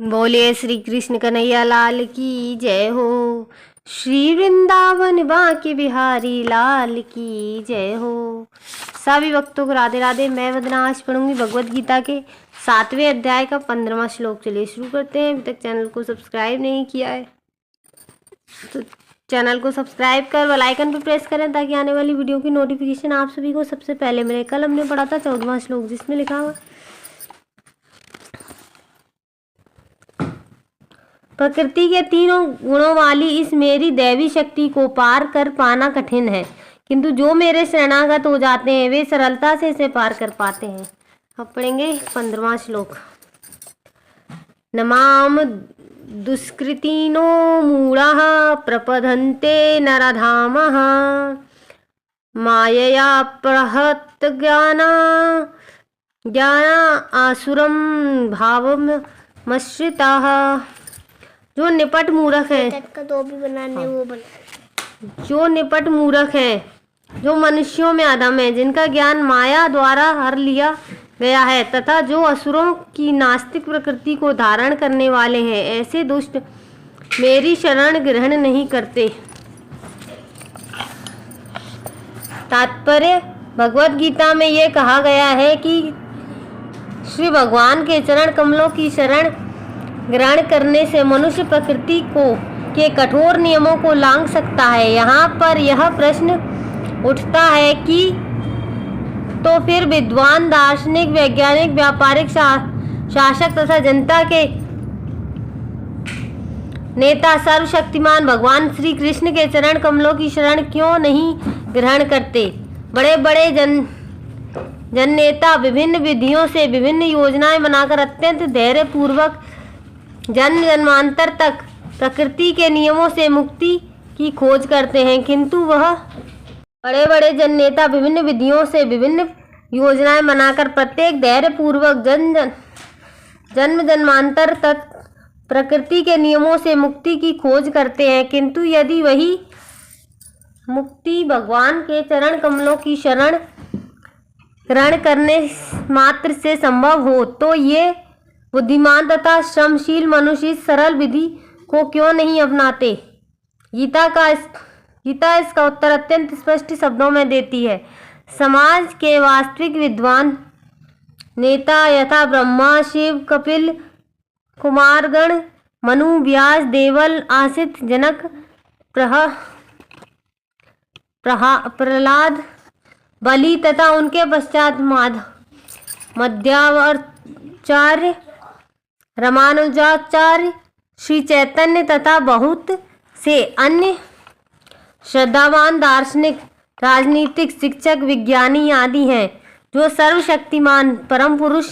बोलिए श्री कृष्ण कन्हैया लाल की जय हो। श्री वृंदावन बांके बिहारी लाल की जय हो। सभी भक्तों को राधे राधे। मैं वंदना आज पढ़ूंगी भगवत गीता के 7वें अध्याय का 15वां श्लोक। चलिए शुरू करते हैं। अभी तक चैनल को सब्सक्राइब नहीं किया है तो चैनल को सब्सक्राइब कर बेल आइकन पर प्रेस करें ताकि आने वाली वीडियो की नोटिफिकेशन आप सभी को सबसे पहले मिले। कल हमने पढ़ा था 14वां श्लोक जिसमें लिखा हुआ प्रकृति के तीनों गुणों वाली इस मेरी दैवी शक्ति को पार कर पाना कठिन है, किंतु जो मेरे शरणागत हो जाते हैं वे सरलता से इसे पार कर पाते हैं। अब पढ़ेंगे 15वां श्लोक। नमाम दुष्कृतिनो मूढ़ः प्रपद्यन्ते नरधामः मायया प्रहत ज्ञान आसुरम भावमश्रिताः। जो निपट मूर्ख है, जो निपट मूर्ख है, जो मनुष्यों में अधम है, जिनका ज्ञान माया द्वारा हर लिया गया है, तथा जो असुरों की नास्तिक प्रकृति को धारण करने वाले हैं, ऐसे दुष्ट मेरी शरण ग्रहण नहीं करते। तात्पर्य भगवत गीता में ये कहा गया है कि श्री भगवान के चरण कमलों की शरण ग्रहण करने से मनुष्य प्रकृति के कठोर नियमों को लांघ सकता है। यहाँ पर यह प्रश्न उठता है कि तो फिर विद्वान, दार्शनिक, वैज्ञानिक, व्यापारिक, शासक तथा जनता के नेता सर्वशक्तिमान भगवान श्री कृष्ण के चरण कमलों की शरण क्यों नहीं ग्रहण करते। बड़े बड़े जन नेता विभिन्न विधियों से विभिन्न योजनाएं बनाकर अत्यंत धैर्य पूर्वक जन्म जन्मांतर तक प्रकृति के नियमों से मुक्ति की खोज करते हैं, किंतु वह बड़े बड़े जन नेता विभिन्न विधियों से विभिन्न योजनाएं बनाकर प्रत्येक धैर्य पूर्वक जन्म जन्मांतर तक प्रकृति के नियमों से मुक्ति की खोज करते हैं, किंतु यदि वही मुक्ति भगवान के चरण कमलों की शरण ग्रहण करने मात्र से संभव हो तो ये बुद्धिमान तथा श्रमशील मनुष्य इस सरल विधि को क्यों नहीं अपनाते। गीता इसका उत्तर अत्यंत स्पष्ट शब्दों में देती है। समाज के वास्तविक विद्वान नेता यथा ब्रह्मा, शिव, कपिल, कुमारगण, मनु, व्यास, देवल, आसित, जनक, प्रहलाद, बलि तथा उनके पश्चात मध्वाचार्य, रामानुजाचार्य, श्री चैतन्य तथा बहुत से अन्य श्रद्धावान दार्शनिक, राजनीतिक, शिक्षक, विज्ञानी आदि हैं जो सर्वशक्तिमान परम पुरुष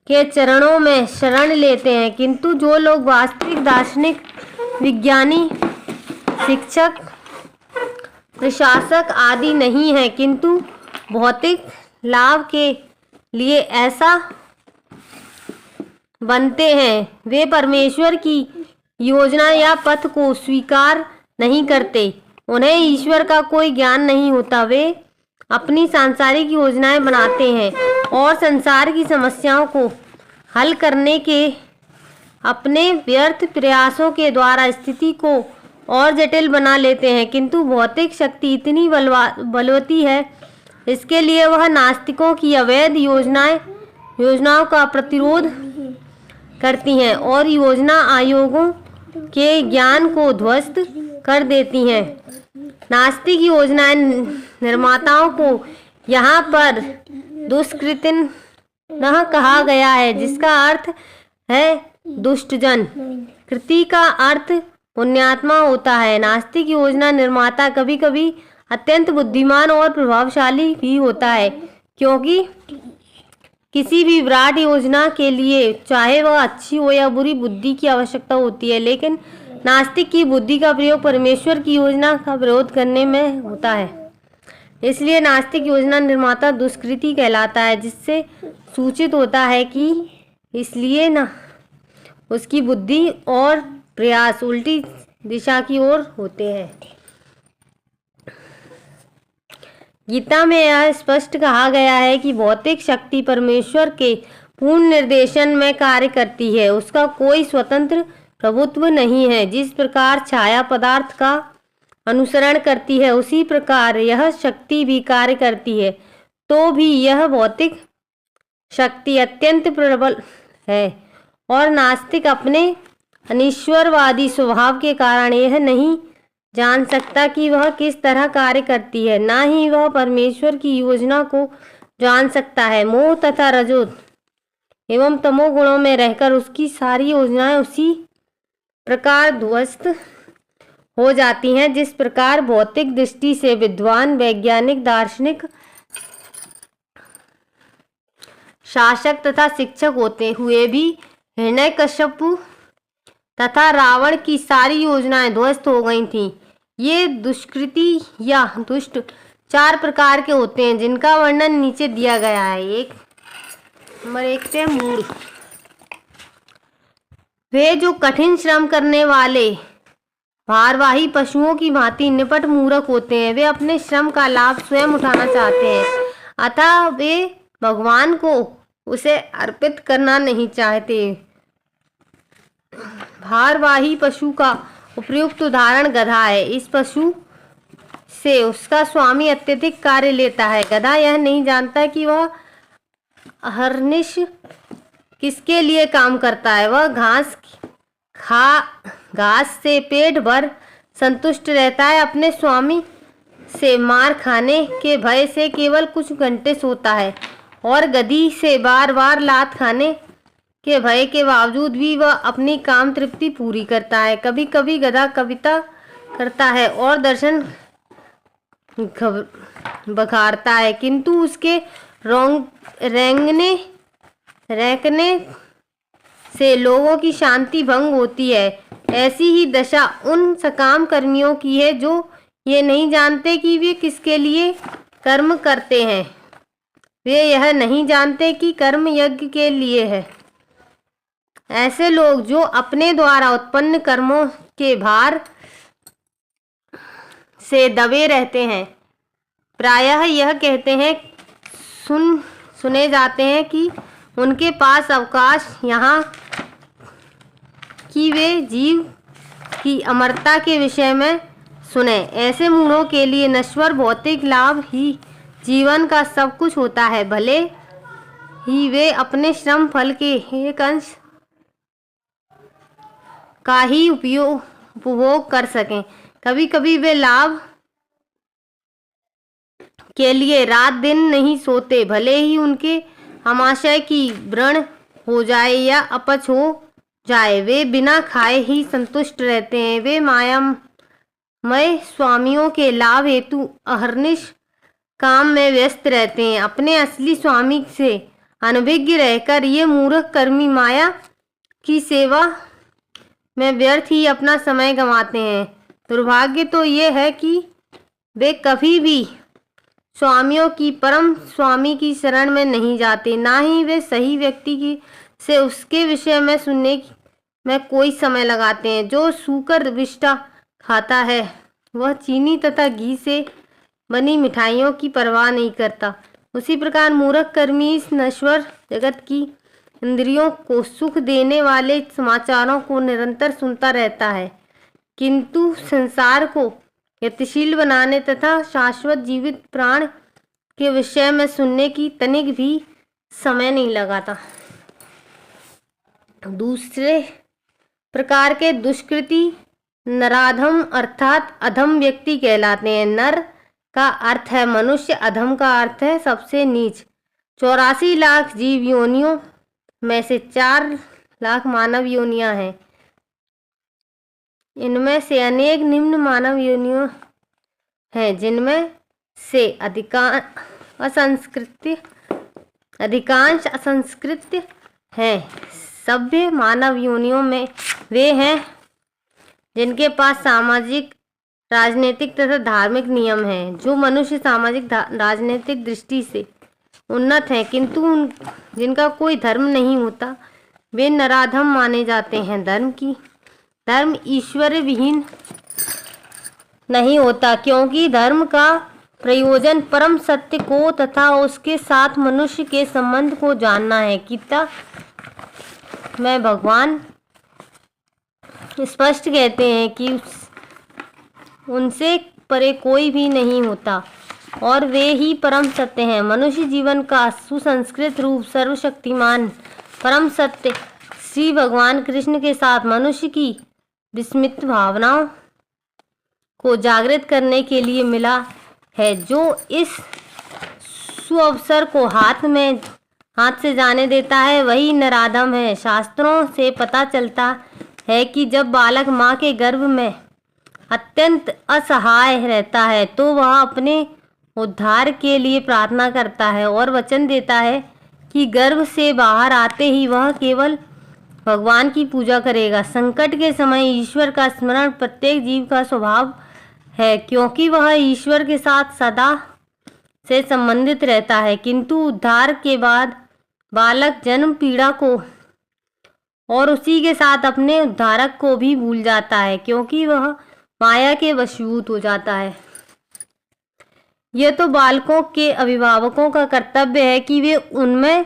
के चरणों में शरण लेते हैं, किंतु जो लोग वास्तविक दार्शनिक, विज्ञानी, शिक्षक, प्रशासक आदि नहीं हैं, किंतु भौतिक लाभ के लिए ऐसा बनते हैं, वे परमेश्वर की योजना या पथ को स्वीकार नहीं करते। उन्हें ईश्वर का कोई ज्ञान नहीं होता। वे अपनी सांसारिक योजनाएं बनाते हैं और संसार की समस्याओं को हल करने के अपने व्यर्थ प्रयासों के द्वारा स्थिति को और जटिल बना लेते हैं, किंतु भौतिक शक्ति इतनी बलवती है, इसके लिए वह नास्तिकों की अवैध योजनाओं का प्रतिरोध करती हैं और योजना आयोगों के ज्ञान को ध्वस्त कर देती हैं। नास्तिक योजनाएं निर्माताओं को यहाँ पर दुष्कृतिन कहा गया है, जिसका अर्थ है दुष्टजन। कृति का अर्थ पुण्यात्मा होता है। नास्तिक योजना निर्माता कभी कभी अत्यंत बुद्धिमान और प्रभावशाली भी होता है, क्योंकि किसी भी विराट योजना के लिए चाहे वह अच्छी हो या बुरी बुद्धि की आवश्यकता होती है, लेकिन नास्तिक की बुद्धि का प्रयोग परमेश्वर की योजना का विरोध करने में होता है। इसलिए नास्तिक योजना निर्माता दुष्कृति कहलाता है, जिससे सूचित होता है कि इसलिए उसकी बुद्धि और प्रयास उल्टी दिशा की ओर होते हैं। गीता में यह स्पष्ट कहा गया है कि भौतिक शक्ति परमेश्वर के पूर्ण निर्देशन में कार्य करती है, उसका कोई स्वतंत्र प्रभुत्व नहीं है। जिस प्रकार छाया पदार्थ का अनुसरण करती है, उसी प्रकार यह शक्ति भी कार्य करती है। तो भी यह भौतिक शक्ति अत्यंत प्रबल है और नास्तिक अपने अनिश्वरवादी स्वभाव के कारण यह नहीं जान सकता कि वह किस तरह कार्य करती है, ना ही वह परमेश्वर की योजना को जान सकता है। मोह तथा रजो एवं तमो गुणों में रहकर उसकी सारी योजनाएं उसी प्रकार ध्वस्त हो जाती हैं जिस प्रकार भौतिक दृष्टि से विद्वान, वैज्ञानिक, दार्शनिक, शासक तथा शिक्षक होते हुए भी हिरण्यकश्यपु तथा रावण की सारी योजनाएं ध्वस्त हो गई थीं। ये दुष्कृति या दुष्ट 4 प्रकार के होते हैं जिनका वर्णन नीचे दिया गया है। नंबर 1 से मूढ़। वे जो कठिन श्रम करने वाले भारवाही पशुओं की भांति निपट मूर्ख होते हैं। वे अपने श्रम का लाभ स्वयं उठाना चाहते हैं, अतः वे भगवान को उसे अर्पित करना नहीं चाहते। भारवाही पशु का उपयुक्त उदाहरण गधा है। इस पशु से उसका स्वामी अत्यधिक कार्य लेता है। गधा यह नहीं जानता कि वह अहर्निश किसके लिए काम करता है। वह घास से पेट भर संतुष्ट रहता है। अपने स्वामी से मार खाने के भय से केवल कुछ घंटे सोता है और गधी से बार बार लात खाने के भय के बावजूद भी वह अपनी काम तृप्ति पूरी करता है। कभी कभी गधा कविता करता है और दर्शन बघारता है, किंतु उसके रेंगने से लोगों की शांति भंग होती है। ऐसी ही दशा उन सकाम कर्मियों की है जो ये नहीं जानते कि वे किसके लिए कर्म करते हैं। वे यह नहीं जानते कि कर्म यज्ञ के लिए है। ऐसे लोग जो अपने द्वारा उत्पन्न कर्मों के भार से दबे रहते हैं, प्रायः यह कहते हैं सुने जाते हैं कि उनके पास अवकाश यहाँ कि वे जीव की अमरता के विषय में सुने। ऐसे मूढ़ों के लिए नश्वर भौतिक लाभ ही जीवन का सब कुछ होता है, भले ही वे अपने श्रम फल के एक अंश का ही उपभोग कर सकें। कभी कभी वे लाभ के लिए रात दिन नहीं सोते, भले ही उनके आमाशय की व्रण हो जाए या अपच हो जाए। वे बिना खाए ही संतुष्ट रहते हैं। वे मायामय स्वामियों के लाभ हेतु अहर्निश काम में व्यस्त रहते हैं। अपने असली स्वामी से अनभिज्ञ रहकर ये मूर्ख कर्मी माया की सेवा में व्यर्थ ही अपना समय गंवाते हैं। दुर्भाग्य तो ये है कि वे कभी भी स्वामियों की परम स्वामी की शरण में नहीं जाते, ना ही वे सही व्यक्ति की से उसके विषय में सुनने में कोई समय लगाते हैं। जो सूकर विष्टा खाता है वह चीनी तथा घी से बनी मिठाइयों की परवाह नहीं करता। उसी प्रकार मूर्ख कर्मी इस नश्वर जगत की इंद्रियों को सुख देने वाले समाचारों को निरंतर सुनता रहता है, किंतु संसार को गतिशील बनाने तथा शाश्वत जीवित प्राण के विषय में सुनने की तनिक भी समय नहीं लगाता। दूसरे प्रकार के दुष्कृति नराधम अर्थात अधम व्यक्ति कहलाते हैं। नर का अर्थ है मनुष्य, अधम का अर्थ है सबसे नीच। 84 लाख जीव योनियों में से 4 लाख मानव योनियां हैं। इनमें से अनेक निम्न मानव योनियों हैं जिनमें से अधिकांश असंस्कृत हैं। सभ्य मानव योनियों में वे हैं जिनके पास सामाजिक, राजनीतिक तथा धार्मिक नियम हैं। जो मनुष्य सामाजिक राजनीतिक दृष्टि से उन्नत हैं किंतु जिनका कोई धर्म नहीं होता, वे नराधम माने जाते हैं। धर्म ईश्वर विहीन नहीं होता, क्योंकि धर्म का प्रयोजन परम सत्य को तथा उसके साथ मनुष्य के संबंध को जानना है। गीता में भगवान स्पष्ट कहते हैं कि उनसे परे कोई भी नहीं होता और वे ही परम सत्य हैं। मनुष्य जीवन का सुसंस्कृत रूप सर्वशक्तिमान परम सत्य श्री भगवान कृष्ण के साथ मनुष्य की विस्मित भावनाओं को जागृत करने के लिए मिला है। जो इस सुअवसर को हाथ से जाने देता है वही नराधम है। शास्त्रों से पता चलता है कि जब बालक माँ के गर्भ में अत्यंत असहाय रहता है तो वह अपने उद्धार के लिए प्रार्थना करता है और वचन देता है कि गर्भ से बाहर आते ही वह केवल भगवान की पूजा करेगा। संकट के समय ईश्वर का स्मरण प्रत्येक जीव का स्वभाव है, क्योंकि वह ईश्वर के साथ सदा से संबंधित रहता है। किंतु उद्धार के बाद बालक जन्म पीड़ा को और उसी के साथ अपने उद्धारक को भी भूल जाता है, क्योंकि वह माया के वशीभूत हो जाता है। यह तो बालकों के अभिभावकों का कर्तव्य है कि वे उनमें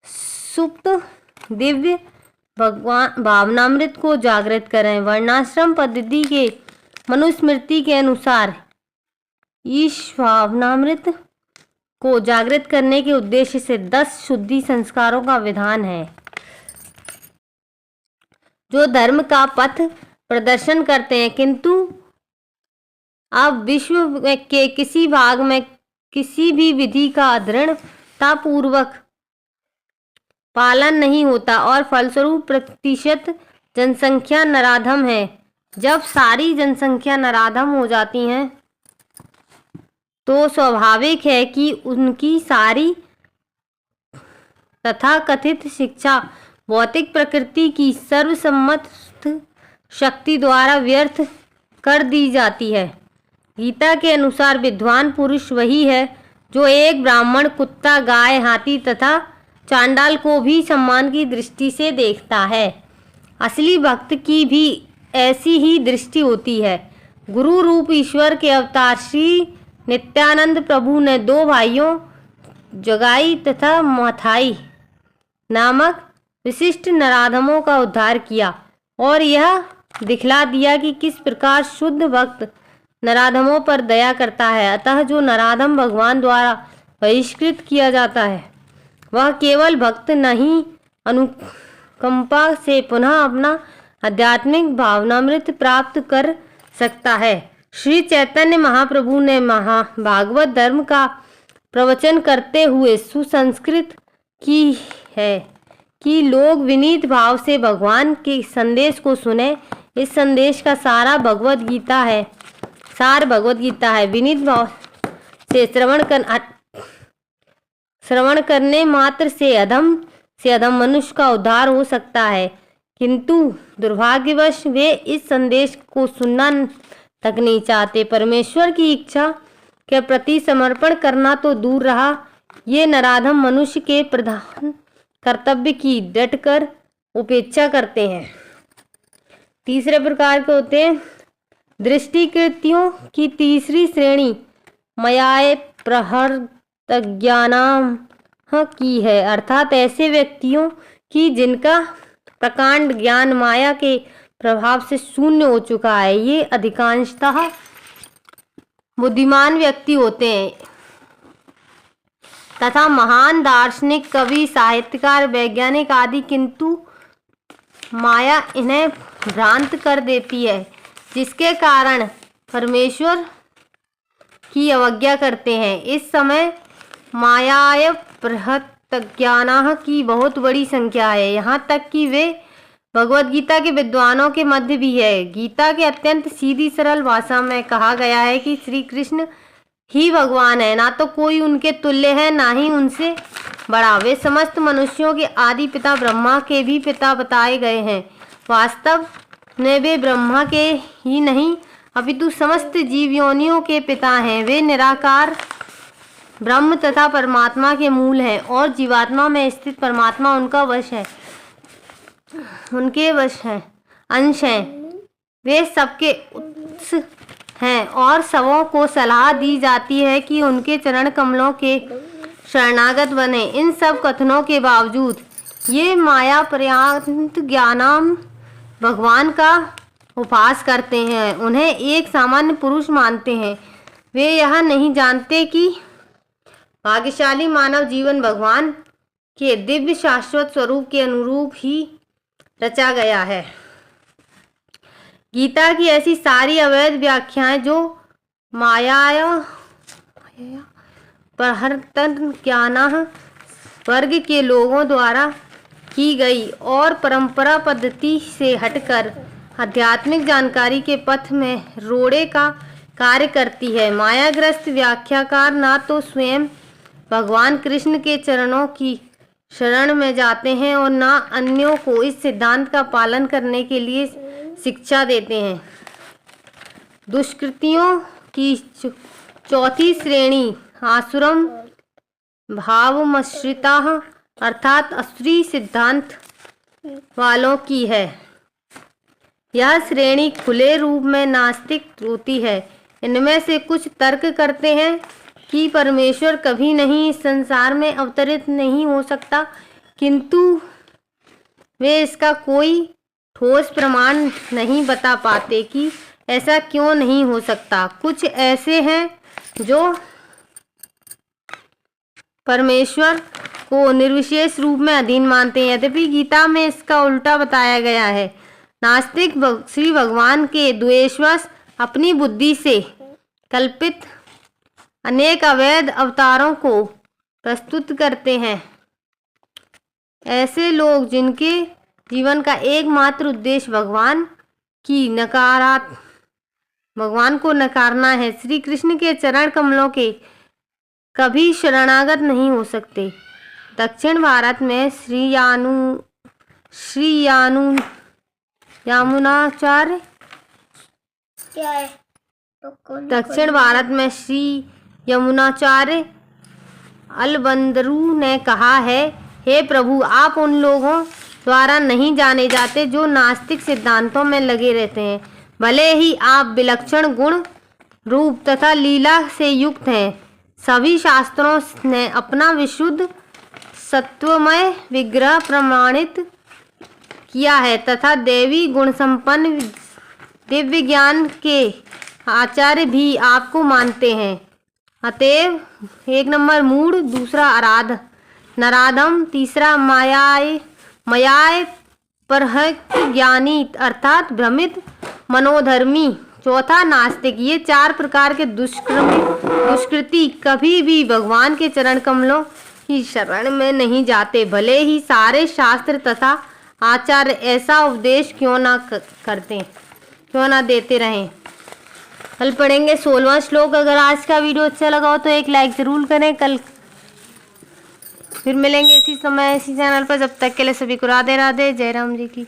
सुप्त दिव्य भगवान भावनामृत को जागृत करें। वर्णाश्रम पद्धति के मनुस्मृति के अनुसार ईश भावनामृत को जागृत करने के उद्देश्य से 10 शुद्धि संस्कारों का विधान है, जो धर्म का पथ प्रदर्शन करते हैं। किंतु अब विश्व के किसी भाग में किसी भी विधि का दृढ़तापूर्वक पालन नहीं होता और फलस्वरूप प्रतिशत जनसंख्या नराधम है। जब सारी जनसंख्या नराधम हो जाती है तो स्वाभाविक है कि उनकी सारी तथाकथित शिक्षा भौतिक प्रकृति की सर्वसम्मत शक्ति द्वारा व्यर्थ कर दी जाती है। गीता के अनुसार विद्वान पुरुष वही है जो एक ब्राह्मण, कुत्ता, गाय, हाथी तथा चांडाल को भी सम्मान की दृष्टि से देखता है। असली भक्त की भी ऐसी ही दृष्टि होती है। गुरु रूप ईश्वर के अवतार श्री नित्यानंद प्रभु ने 2 भाइयों जगाई तथा मथाई नामक विशिष्ट नराधमों का उद्धार किया और यह दिखला दिया कि किस प्रकार शुद्ध भक्त नराधमों पर दया करता है। अतः जो नराधम भगवान द्वारा बहिष्कृत किया जाता है वह केवल भक्त नहीं, अनुकंपा से पुनः अपना आध्यात्मिक भावनामृत प्राप्त कर सकता है। श्री चैतन्य महाप्रभु ने भागवत धर्म का प्रवचन करते हुए सुसंस्कृत की है कि लोग विनीत भाव से भगवान के संदेश को सुने। इस संदेश का सार भगवत गीता है। विनीत भाव से श्रवण करने मात्र से अधम मनुष्य का उद्धार हो सकता है, किंतु दुर्भाग्यवश वे इस संदेश को सुनना तक नहीं चाहते। परमेश्वर की इच्छा के प्रति समर्पण करना तो दूर रहा, ये नराधम मनुष्य के प्रधान कर्तव्य की डटकर उपेक्षा करते हैं। तीसरे प्रकार के होते हैं दृष्टिकृतियों की तीसरी श्रेणी मयाए प्रहृतज्ञानाम की है, अर्थात ऐसे व्यक्तियों की जिनका प्रकांड ज्ञान माया के प्रभाव से शून्य हो चुका है। ये अधिकांशतः बुद्धिमान व्यक्ति होते हैं तथा महान दार्शनिक, कवि, साहित्यकार, वैज्ञानिक आदि, किंतु माया इन्हें भ्रांत कर देती है, जिसके कारण परमेश्वर की अवज्ञा करते हैं। इस समय मायाय प्रहृतज्ञानाः की बहुत बड़ी संख्या है, यहाँ तक कि वे भगवत गीता के विद्वानों के मध्य भी है। गीता के अत्यंत सीधी सरल भाषा में कहा गया है कि श्री कृष्ण ही भगवान है, ना तो कोई उनके तुल्य है, ना ही उनसे बड़ा। वे समस्त मनुष्यों के आदि पिता, ब्रह्मा के भी पिता बताए गए हैं। वास्तव में वे ब्रह्मा के ही नहीं अपितु समस्त जीव योनियों के पिता हैं। वे निराकार ब्रह्म तथा परमात्मा के मूल हैं और जीवात्मा में स्थित परमात्मा उनका वश है, उनके वश है, अंश हैं। वे सबके उत्स हैं और सबों को सलाह दी जाती है कि उनके चरण कमलों के शरणागत बने। इन सब कथनों के बावजूद ये माया पर्यंत ज्ञानाम भगवान का उपहास करते हैं, उन्हें एक सामान्य पुरुष मानते हैं। वे यह नहीं जानते कि भाग्यशाली मानव जीवन भगवान के दिव्य शाश्वत स्वरूप के अनुरूप ही रचा गया है। गीता की ऐसी सारी अवैध व्याख्याएं जो माया प्रहर्तन ज्ञानः वर्ग के लोगों द्वारा की गई और परंपरा पद्धति से हटकर आध्यात्मिक जानकारी के पथ में रोड़े का कार्य करती है। मायाग्रस्त व्याख्याकार ना तो स्वयं भगवान कृष्ण के चरणों की शरण में जाते हैं और ना अन्यों को इस सिद्धांत का पालन करने के लिए शिक्षा देते हैं। दुष्कृतियों की चौथी श्रेणी आसुरम भावमश्रिता अर्थात असुरी सिद्धांत वालों की है। यह श्रेणी खुले रूप में नास्तिक होती है। इनमें से कुछ तर्क करते हैं कि परमेश्वर कभी नहीं इस संसार में अवतरित नहीं हो सकता, किंतु वे इसका कोई ठोस प्रमाण नहीं बता पाते कि ऐसा क्यों नहीं हो सकता। कुछ ऐसे हैं जो परमेश्वर को निर्विशेष रूप में अधीन मानते हैं, यद्यपि गीता में इसका उल्टा बताया गया है। नास्तिक श्री भगवान के द्वेषवश अपनी बुद्धि से कल्पित अनेक अवैध अवतारों को प्रस्तुत करते हैं। ऐसे लोग जिनके जीवन का एकमात्र उद्देश्य भगवान को नकारना है, श्री कृष्ण के चरण कमलों के कभी शरणागत नहीं हो सकते। दक्षिण भारत में श्री यामुनाचार्य क्या है? दक्षिण भारत में श्री यमुनाचार्य अलबंदरू ने कहा है, हे प्रभु, आप उन लोगों द्वारा नहीं जाने जाते जो नास्तिक सिद्धांतों में लगे रहते हैं। भले ही आप विलक्षण गुण रूप तथा लीला से युक्त हैं, सभी शास्त्रों ने अपना विशुद्ध सत्वमय विग्रह प्रमाणित किया है तथा देवी गुण संपन्न दिव्य ज्ञान के आचार्य भी आपको मानते हैं। अतएव 1 नंबर मूढ़, दूसरा नराधम, तीसरा मयाय परहक ज्ञानी अर्थात भ्रमित मनोधर्मी, चौथा नास्तिक। ये 4 प्रकार के दुष्कृति कभी भी भगवान के चरण कमलों की शरण में नहीं जाते, भले ही सारे शास्त्र तथा आचार्य ऐसा उपदेश क्यों ना देते रहें। कल पढ़ेंगे 16वां श्लोक। अगर आज का वीडियो अच्छा लगा हो तो एक लाइक ज़रूर करें। कल फिर मिलेंगे इसी समय इसी चैनल पर। जब तक के लिए सभी को राधे राधे। जय राम जी की।